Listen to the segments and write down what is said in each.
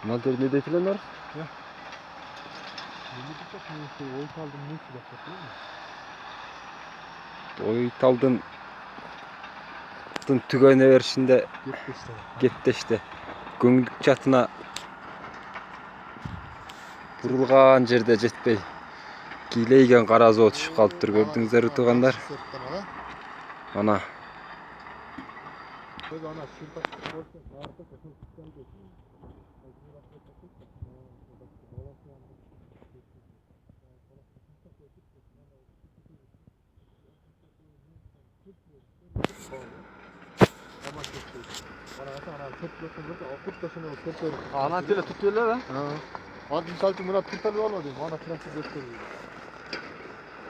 Nadir ne dediler? Ya. Ne diyecek mi? Oy kaldım ne silahlar değil mi? Oytaldın tügöne verişinde Gitti işte. gitti işte. Göңүлдүк çatına vurulgan jerde жетпей кийлейген каразоо түшүп калыптыр, көрдүңүздөрбү туугандар? Ana. Ana tele tutuyorlar ha. Hadi misal ki Murat kurtarıyor olmadı. Bana transfer gösteriyor.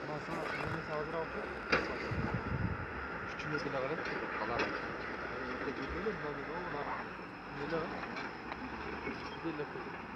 Ondan sonra yeni sağdır altı. Küçük mesele var. Kalar. Neler? Neler?